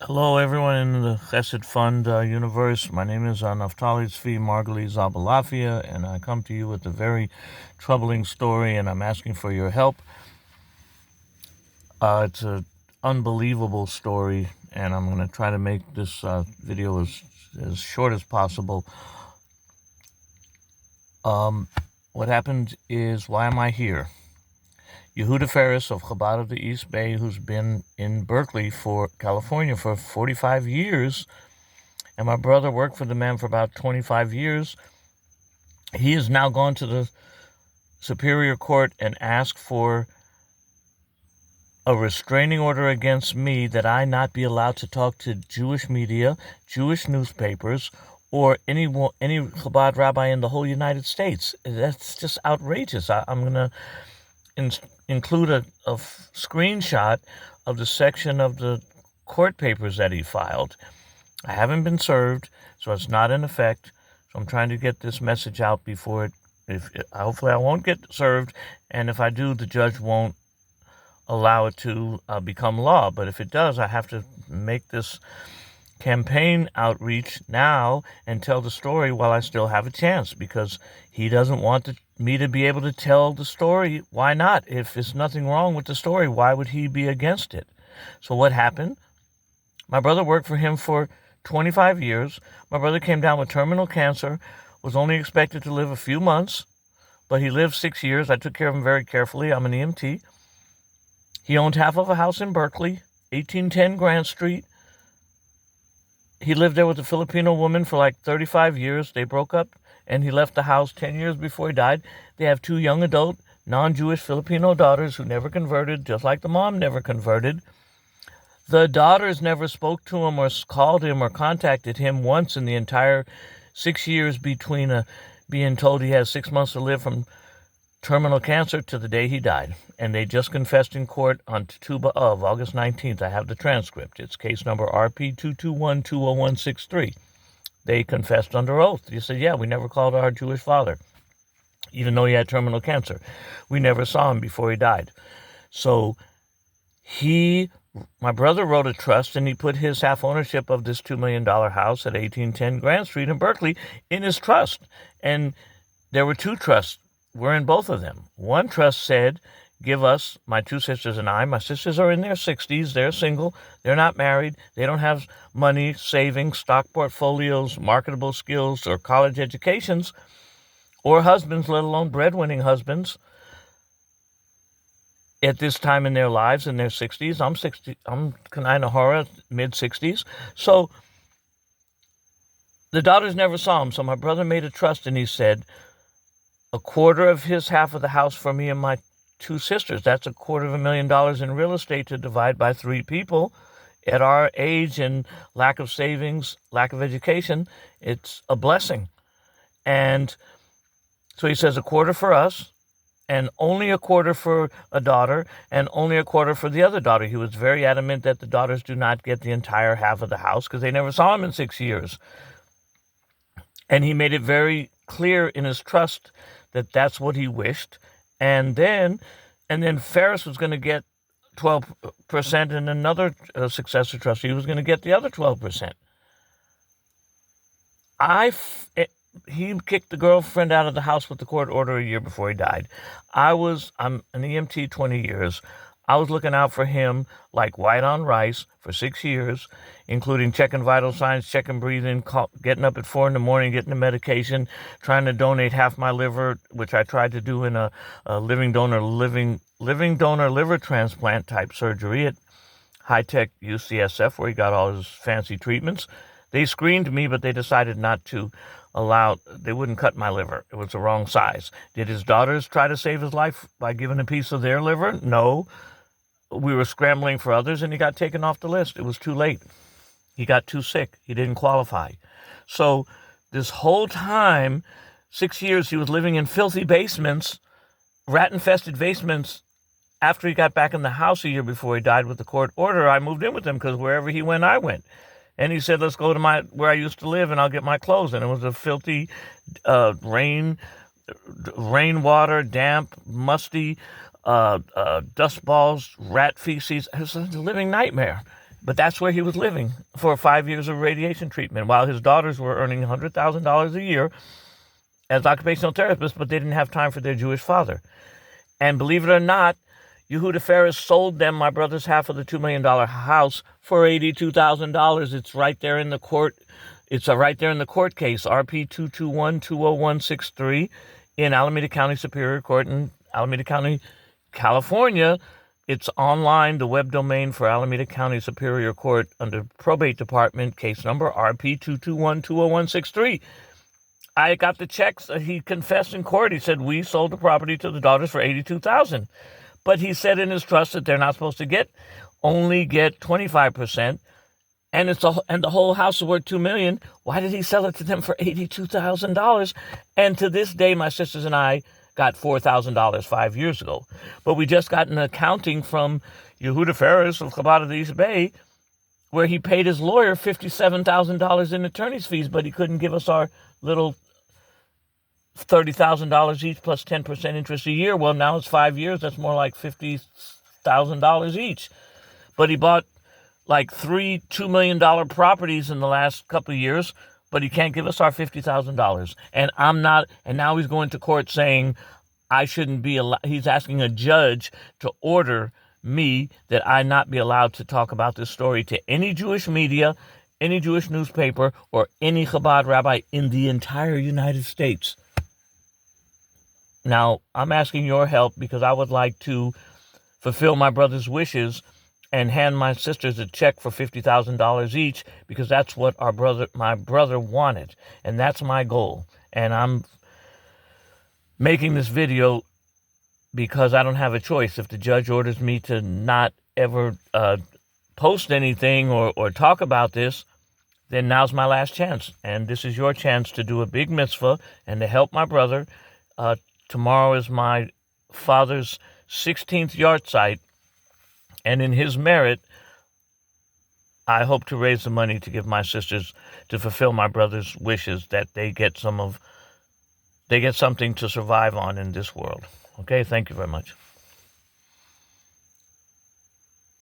Hello, everyone in the Chessid Fund universe. My name is Naftali Tzvi Margali Zabalafia, and I come to you with a very troubling story, and I'm asking for your help. It's an unbelievable story, and I'm going to try to make this video as short as possible. What happened is, why am I here? Yehuda Ferris of Chabad of the East Bay, who's been in Berkeley, California, for 45 years, and my brother worked for the man for about 25 years. He has now gone to the Superior Court and asked for a restraining order against me that I not be allowed to talk to Jewish media, Jewish newspapers, or any Chabad rabbi in the whole United States. That's just outrageous. I'm going to include a screenshot of the section of the court papers that he filed. I haven't been served, so it's not in effect. So I'm trying to get this message out before hopefully I won't get served, and if I do, the judge won't allow it to become law. But if it does, I have to make this campaign outreach now and tell the story while I still have a chance, because he doesn't want me to be able to tell the story. Why not? If there's nothing wrong with the story, why would he be against it? So what happened? My brother worked for him for 25 years. My brother came down with terminal cancer, was only expected to live a few months, but he lived 6 years. I took care of him very carefully. I'm an EMT. He owned half of a house in Berkeley, 1810 Grant Street. He lived there with a Filipino woman for like 35 years. They broke up, and he left the house 10 years before he died. They have 2 young adult, non-Jewish Filipino daughters who never converted, just like the mom never converted. The daughters never spoke to him or called him or contacted him once in the entire 6 years between being told he has 6 months to live from terminal cancer to the day he died. And they just confessed in court on Tuba of August 19th. I have the transcript. It's case number RP221-20163. They confessed under oath. They said, yeah, we never called our Jewish father, even though he had terminal cancer. We never saw him before he died. So my brother wrote a trust, and he put his half ownership of this $2 million house at 1810 Grant Street in Berkeley in his trust. And there were 2 trusts. We're in both of them. One trust said, give us, my 2 sisters and I. My sisters are in their 60s. They're single. They're not married. They don't have money, savings, stock portfolios, marketable skills, or college educations, or husbands, let alone breadwinning husbands. At this time in their lives, in their 60s, I'm Kanai Nahara, mid-60s. So the daughters never saw him. So my brother made a trust, and he said, a quarter of his half of the house for me and my 2 sisters. That's $250,000 in real estate to divide by 3 people. At our age and lack of savings, lack of education, it's a blessing. And so he says a quarter for us, and only a quarter for a daughter, and only a quarter for the other daughter. He was very adamant that the daughters do not get the entire half of the house because they never saw him in 6 years. And he made it very clear in his trust that that's what he wished. And then Ferris was going to get 12%, and another successor trustee was going to get the other 12%. He kicked the girlfriend out of the house with the court order a year before he died. I'm an EMT 20 years. I was looking out for him like white on rice for 6 years, including checking vital signs, checking breathing, getting up at 4 in the morning, getting the medication, trying to donate half my liver, which I tried to do in a living donor liver transplant type surgery at high-tech UCSF, where he got all his fancy treatments. They screened me, but they decided not to they wouldn't cut my liver. It was the wrong size. Did his daughters try to save his life by giving a piece of their liver? No. We were scrambling for others, and he got taken off the list. It was too late. He got too sick. He didn't qualify. So this whole time, 6 years, he was living in filthy basements, rat-infested basements. After he got back in the house a year before he died with the court order, I moved in with him because wherever he went, I went. And he said, let's go to where I used to live, and I'll get my clothes. And it was a filthy rainwater, damp, musty, dust balls, rat feces. It was a living nightmare. But that's where he was living for 5 years of radiation treatment, while his daughters were earning $100,000 a year as occupational therapists, but they didn't have time for their Jewish father. And believe it or not, Yehuda Ferris sold them my brother's half of the $2 million house for $82,000. It's right there in the court. It's right there in the court case, RP 221-20163 in Alameda County Superior Court in Alameda County, California. It's online, the web domain for Alameda County Superior Court under Probate Department, case number RP 221-20163. I got the checks. He confessed in court. He said, we sold the property to the daughters for $82,000. But he said in his trust that they're not supposed to only get 25%. And the whole house is worth $2 million. Why did he sell it to them for $82,000? And to this day, my sisters and I got $4,000 5 years ago. But we just got an accounting from Yehuda Ferris of Chabad of the East Bay, where he paid his lawyer $57,000 in attorney's fees, but he couldn't give us our little $30,000 each plus 10% interest a year. Well, now it's 5 years. That's more like $50,000 each. But he bought like 3 $2 million properties in the last couple of years, but he can't give us our $50,000. And and now he's going to court saying I shouldn't be allowed. He's asking a judge to order me that I not be allowed to talk about this story to any Jewish media, any Jewish newspaper, or any Chabad rabbi in the entire United States. Now, I'm asking your help because I would like to fulfill my brother's wishes and hand my sisters a check for $50,000 each, because that's what my brother wanted, and that's my goal. And I'm making this video because I don't have a choice. If the judge orders me to not ever post anything or talk about this, then now's my last chance. And this is your chance to do a big mitzvah and to help my brother. Tomorrow is my father's 16th yahrzeit, and in his merit, I hope to raise the money to give my sisters, to fulfill my brother's wishes, that they get something to survive on in this world. Okay, thank you very much.